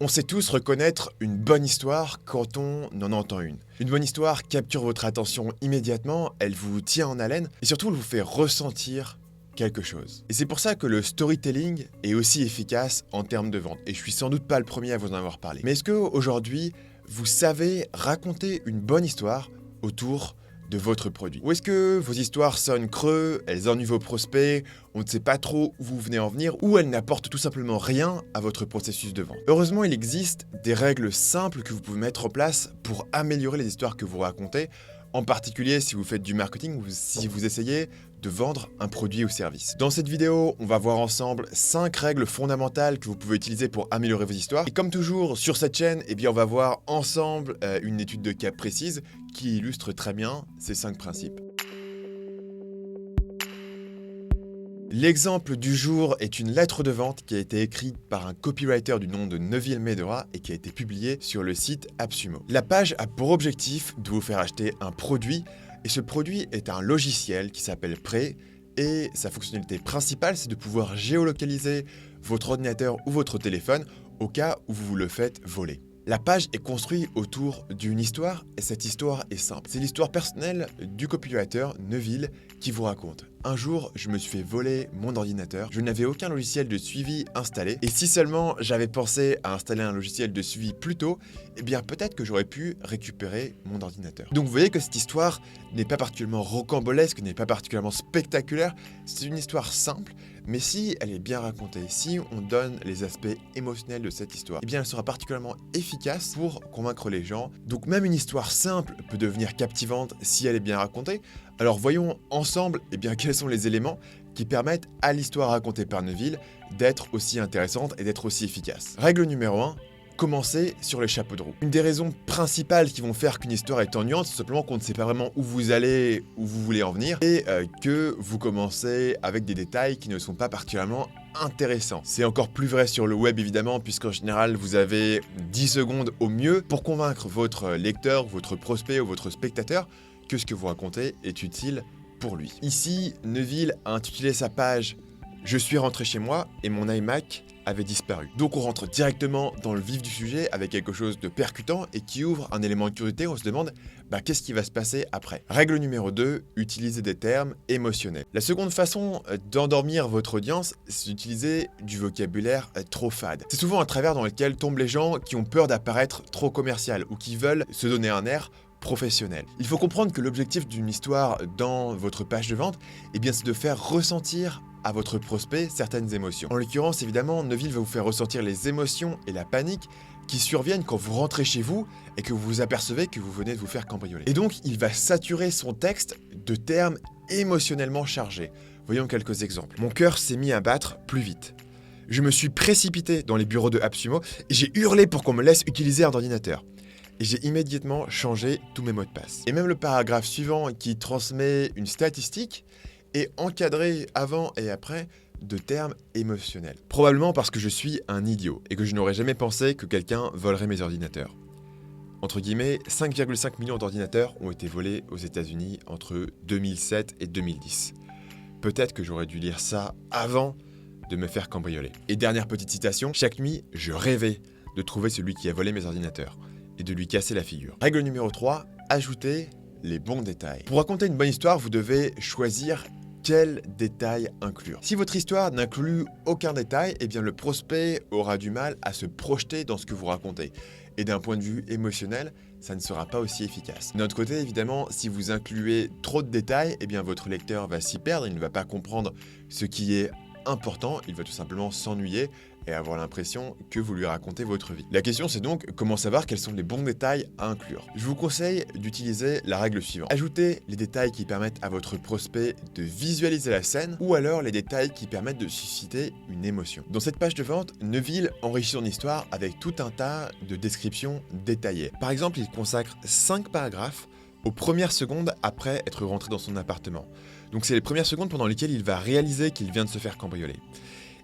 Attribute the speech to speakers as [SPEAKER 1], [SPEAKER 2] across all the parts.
[SPEAKER 1] On sait tous reconnaître une bonne histoire quand on en entend une. Une bonne histoire capture votre attention immédiatement, elle vous tient en haleine et surtout elle vous fait ressentir quelque chose. Et c'est pour ça que le storytelling est aussi efficace en termes de vente. Et je suis sans doute pas le premier à vous en avoir parlé. Mais est-ce que aujourd'hui, vous savez raconter une bonne histoire autour de votre produit? Ou est-ce que vos histoires sonnent creux, elles ennuient vos prospects, on ne sait pas trop où vous venez en venir, ou elles n'apportent tout simplement rien à votre processus de vente? Heureusement, il existe des règles simples que vous pouvez mettre en place pour améliorer les histoires que vous racontez, en particulier si vous faites du marketing ou si vous essayez de vendre un produit ou service. Dans cette vidéo, on va voir ensemble 5 règles fondamentales que vous pouvez utiliser pour améliorer vos histoires. Et comme toujours sur cette chaîne, on va voir ensemble une étude de cas précise qui illustre très bien ces 5 principes. L'exemple du jour est une lettre de vente qui a été écrite par un copywriter du nom de Neville Medora et qui a été publiée sur le site AppSumo. La page a pour objectif de vous faire acheter un produit et ce produit est un logiciel qui s'appelle Prey et sa fonctionnalité principale c'est de pouvoir géolocaliser votre ordinateur ou votre téléphone au cas où vous le faites voler. La page est construite autour d'une histoire et cette histoire est simple. C'est l'histoire personnelle du copywriter Neville qui vous raconte. Un jour, je me suis fait voler mon ordinateur. Je n'avais aucun logiciel de suivi installé. Et si seulement j'avais pensé à installer un logiciel de suivi plus tôt, peut-être que j'aurais pu récupérer mon ordinateur. Donc vous voyez que cette histoire n'est pas particulièrement rocambolesque, n'est pas particulièrement spectaculaire. C'est une histoire simple, mais si elle est bien racontée, si on donne les aspects émotionnels de cette histoire, elle sera particulièrement efficace pour convaincre les gens. Donc même une histoire simple peut devenir captivante si elle est bien racontée. Alors voyons ensemble quels sont les éléments qui permettent à l'histoire racontée par Neville d'être aussi intéressante et d'être aussi efficace. Règle numéro 1, commencez sur les chapeaux de roue. Une des raisons principales qui vont faire qu'une histoire est ennuyante, c'est simplement qu'on ne sait pas vraiment où vous allez, où vous voulez en venir, et que vous commencez avec des détails qui ne sont pas particulièrement intéressants. C'est encore plus vrai sur le web évidemment, puisqu'en général vous avez 10 secondes au mieux pour convaincre votre lecteur, votre prospect ou votre spectateur que ce que vous racontez est utile pour lui. Ici, Neville a intitulé sa page « Je suis rentré chez moi et mon iMac avait disparu ». Donc on rentre directement dans le vif du sujet avec quelque chose de percutant et qui ouvre un élément de curiosité. On se demande qu'est-ce qui va se passer après. Règle numéro 2, utilisez des termes émotionnels. La seconde façon d'endormir votre audience, c'est d'utiliser du vocabulaire trop fade. C'est souvent un travers dans lequel tombent les gens qui ont peur d'apparaître trop commercial ou qui veulent se donner un air professionnel. Il faut comprendre que l'objectif d'une histoire dans votre page de vente, c'est de faire ressentir à votre prospect certaines émotions. En l'occurrence, évidemment, Neville va vous faire ressentir les émotions et la panique qui surviennent quand vous rentrez chez vous et que vous vous apercevez que vous venez de vous faire cambrioler. Et donc, il va saturer son texte de termes émotionnellement chargés. Voyons quelques exemples. Mon cœur s'est mis à battre plus vite. Je me suis précipité dans les bureaux de AppSumo et j'ai hurlé pour qu'on me laisse utiliser un ordinateur. Et j'ai immédiatement changé tous mes mots de passe. Et même le paragraphe suivant qui transmet une statistique est encadré avant et après de termes émotionnels. Probablement parce que je suis un idiot et que je n'aurais jamais pensé que quelqu'un volerait mes ordinateurs. Entre guillemets, 5,5 millions d'ordinateurs ont été volés aux États-Unis entre 2007 et 2010. Peut-être que j'aurais dû lire ça avant de me faire cambrioler. Et dernière petite citation, chaque nuit, je rêvais de trouver celui qui a volé mes ordinateurs et de lui casser la figure. Règle numéro 3, ajoutez les bons détails. Pour raconter une bonne histoire, vous devez choisir quels détails inclure. Si votre histoire n'inclut aucun détail, le prospect aura du mal à se projeter dans ce que vous racontez. Et d'un point de vue émotionnel, ça ne sera pas aussi efficace. D'un autre côté, évidemment, si vous incluez trop de détails, votre lecteur va s'y perdre, il ne va pas comprendre ce qui est important, il va tout simplement s'ennuyer et avoir l'impression que vous lui racontez votre vie. La question c'est donc comment savoir quels sont les bons détails à inclure. Je vous conseille d'utiliser la règle suivante. Ajoutez les détails qui permettent à votre prospect de visualiser la scène ou alors les détails qui permettent de susciter une émotion. Dans cette page de vente, Neville enrichit son histoire avec tout un tas de descriptions détaillées. Par exemple, il consacre 5 paragraphes aux premières secondes après être rentré dans son appartement. Donc c'est les premières secondes pendant lesquelles il va réaliser qu'il vient de se faire cambrioler.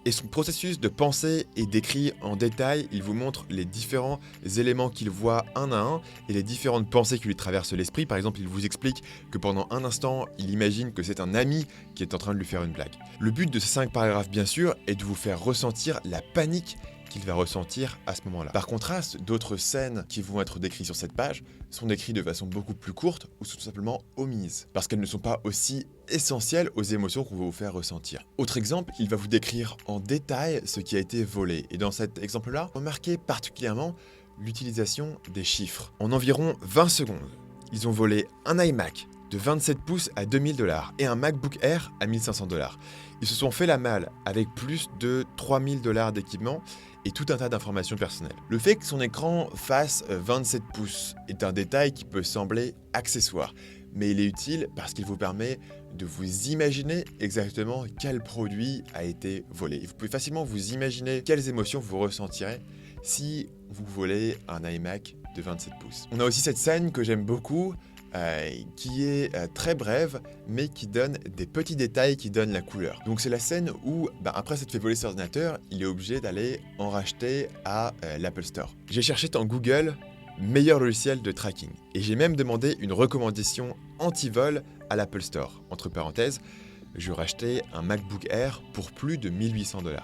[SPEAKER 1] Et son processus de pensée est décrit en détail, il vous montre les différents éléments qu'il voit un à un et les différentes pensées qui lui traversent l'esprit. Par exemple, il vous explique que pendant un instant, il imagine que c'est un ami qui est en train de lui faire une blague. Le but de ces 5 paragraphes, bien sûr, est de vous faire ressentir la panique qu'il va ressentir à ce moment-là. Par contraste, d'autres scènes qui vont être décrites sur cette page sont décrites de façon beaucoup plus courte ou sont tout simplement omises, parce qu'elles ne sont pas aussi essentielles aux émotions qu'on va vous faire ressentir. Autre exemple, il va vous décrire en détail ce qui a été volé. Et dans cet exemple-là, remarquez particulièrement l'utilisation des chiffres. En environ 20 secondes, ils ont volé un iMac de 27 pouces à 2000 $ et un MacBook Air à 1500 $. Ils se sont fait la malle avec plus de 3000 $ d'équipement et tout un tas d'informations personnelles. Le fait que son écran fasse 27 pouces est un détail qui peut sembler accessoire, mais il est utile parce qu'il vous permet de vous imaginer exactement quel produit a été volé. Vous pouvez facilement vous imaginer quelles émotions vous ressentirez si vous volez un iMac de 27 pouces. On a aussi cette scène que j'aime beaucoup, qui est très brève, mais qui donne des petits détails qui donnent la couleur. Donc c'est la scène où, après s'être fait voler son ordinateur, il est obligé d'aller en racheter à l'Apple Store. J'ai cherché dans Google meilleur logiciel de tracking, et j'ai même demandé une recommandation anti-vol à l'Apple Store. Entre parenthèses, je rachetais un MacBook Air pour plus de 1800 $.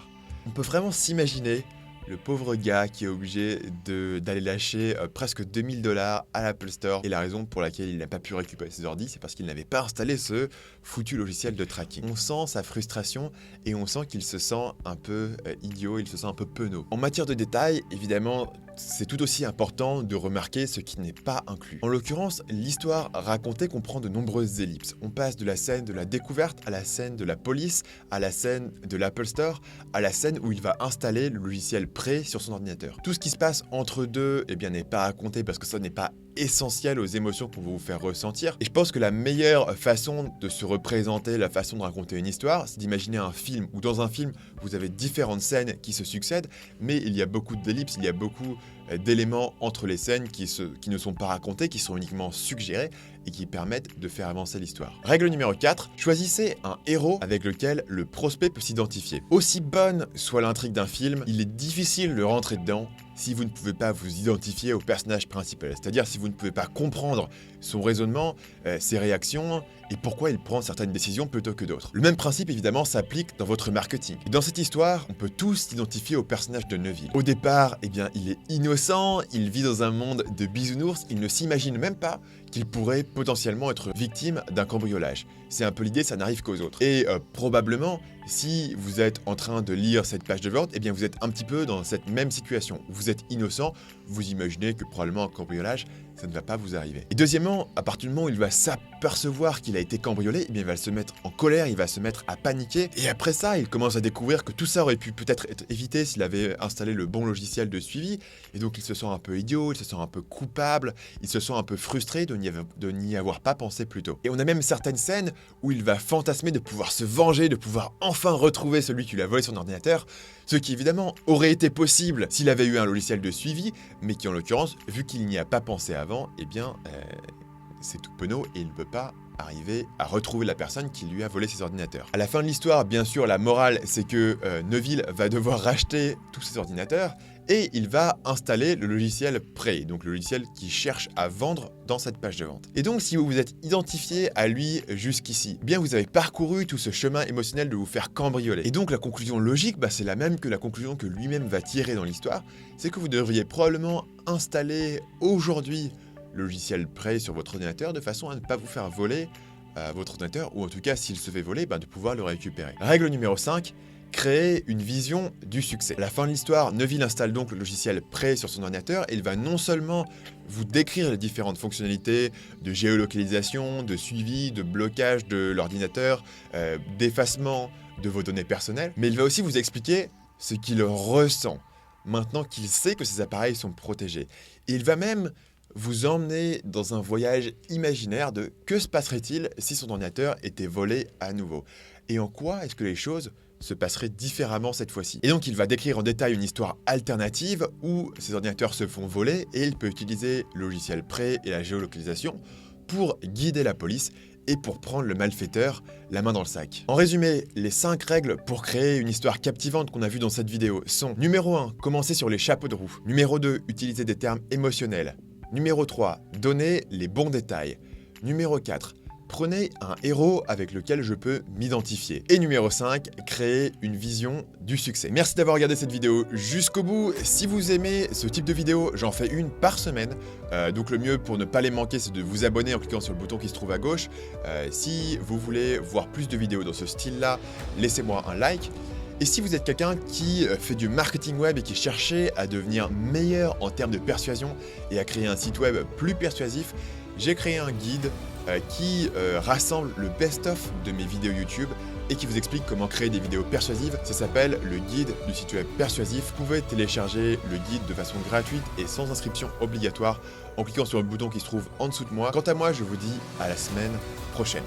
[SPEAKER 1] On peut vraiment s'imaginer le pauvre gars qui est obligé d'aller lâcher presque 2000 $ à l'Apple Store. Et la raison pour laquelle il n'a pas pu récupérer ses ordi, c'est parce qu'il n'avait pas installé ce foutu logiciel de tracking. On sent sa frustration et on sent qu'il se sent un peu idiot, il se sent un peu penaud. En matière de détails, évidemment, c'est tout aussi important de remarquer ce qui n'est pas inclus. En l'occurrence, l'histoire racontée comprend de nombreuses ellipses. On passe de la scène de la découverte à la scène de la police, à la scène de l'Apple Store, à la scène où il va installer le logiciel prêt sur son ordinateur. Tout ce qui se passe entre deux, n'est pas raconté parce que ça n'est pas essentiel aux émotions qu'on va vous faire ressentir. Et je pense que la meilleure façon de se représenter, la façon de raconter une histoire, c'est d'imaginer un film où dans un film, vous avez différentes scènes qui se succèdent, mais il y a beaucoup d'ellipses, il y a beaucoup d'éléments entre les scènes qui ne sont pas racontés, qui sont uniquement suggérés et qui permettent de faire avancer l'histoire. Règle numéro 4, choisissez un héros avec lequel le prospect peut s'identifier. Aussi bonne soit l'intrigue d'un film, il est difficile de rentrer dedans si vous ne pouvez pas vous identifier au personnage principal, c'est-à-dire si vous ne pouvez pas comprendre son raisonnement, ses réactions et pourquoi il prend certaines décisions plutôt que d'autres. Le même principe évidemment s'applique dans votre marketing. Et dans cette histoire, on peut tous s'identifier au personnage de Neville. Au départ, il est innocent, il vit dans un monde de bisounours, il ne s'imagine même pas qu'il pourrait potentiellement être victime d'un cambriolage. C'est un peu l'idée, ça n'arrive qu'aux autres. Et probablement, si vous êtes en train de lire cette page de vente, vous êtes un petit peu dans cette même situation. Vous êtes innocent, vous imaginez que probablement un cambriolage, ça ne va pas vous arriver. Et deuxièmement, à partir du moment où il va s'apercevoir qu'il a été cambriolé, il va se mettre en colère, il va se mettre à paniquer. Et après ça, il commence à découvrir que tout ça aurait pu peut-être être évité s'il avait installé le bon logiciel de suivi. Et donc il se sent un peu idiot, il se sent un peu coupable, il se sent un peu frustré de n'y avoir pas pensé plus tôt. Et on a même certaines scènes où il va fantasmer de pouvoir se venger, de pouvoir enfin retrouver celui qui lui a volé son ordinateur, ce qui évidemment aurait été possible s'il avait eu un logiciel de suivi, mais qui en l'occurrence, vu qu'il n'y a pas pensé avant, c'est tout penaud et il ne peut pas arriver à retrouver la personne qui lui a volé ses ordinateurs. À la fin de l'histoire, bien sûr, la morale, c'est que Neville va devoir racheter tous ses ordinateurs et il va installer le logiciel prêt, donc le logiciel qui cherche à vendre dans cette page de vente. Et donc, si vous vous êtes identifié à lui jusqu'ici, vous avez parcouru tout ce chemin émotionnel de vous faire cambrioler. Et donc, la conclusion logique, c'est la même que la conclusion que lui-même va tirer dans l'histoire, c'est que vous devriez probablement installer aujourd'hui le logiciel prêt sur votre ordinateur de façon à ne pas vous faire voler votre ordinateur, ou en tout cas, s'il se fait voler, de pouvoir le récupérer. Règle numéro 5, créer une vision du succès. À la fin de l'histoire, Neville installe donc le logiciel prêt sur son ordinateur et il va non seulement vous décrire les différentes fonctionnalités de géolocalisation, de suivi, de blocage de l'ordinateur, d'effacement de vos données personnelles, mais il va aussi vous expliquer ce qu'il ressent maintenant qu'il sait que ces appareils sont protégés. Et il va même vous emmener dans un voyage imaginaire de que se passerait-il si son ordinateur était volé à nouveau et en quoi est-ce que les choses se passeraient différemment cette fois-ci. Et donc il va décrire en détail une histoire alternative où ces ordinateurs se font voler et il peut utiliser le logiciel prêt et la géolocalisation pour guider la police et pour prendre le malfaiteur la main dans le sac. En résumé, les 5 règles pour créer une histoire captivante qu'on a vues dans cette vidéo sont: numéro 1, commencer sur les chapeaux de roue. Numéro 2, utiliser des termes émotionnels. Numéro 3, donner les bons détails. Numéro 4, Prenez un héros avec lequel je peux m'identifier. Et numéro 5, créez une vision du succès. Merci d'avoir regardé cette vidéo jusqu'au bout. Si vous aimez ce type de vidéo, j'en fais une par semaine. Donc le mieux pour ne pas les manquer, c'est de vous abonner en cliquant sur le bouton qui se trouve à gauche. Si vous voulez voir plus de vidéos dans ce style-là, laissez-moi un like. Et si vous êtes quelqu'un qui fait du marketing web et qui cherchait à devenir meilleur en termes de persuasion et à créer un site web plus persuasif, j'ai créé un guide qui rassemble le best-of de mes vidéos YouTube et qui vous explique comment créer des vidéos persuasives. Ça s'appelle le guide du site web persuasif. Vous pouvez télécharger le guide de façon gratuite et sans inscription obligatoire en cliquant sur le bouton qui se trouve en dessous de moi. Quant à moi, je vous dis à la semaine prochaine.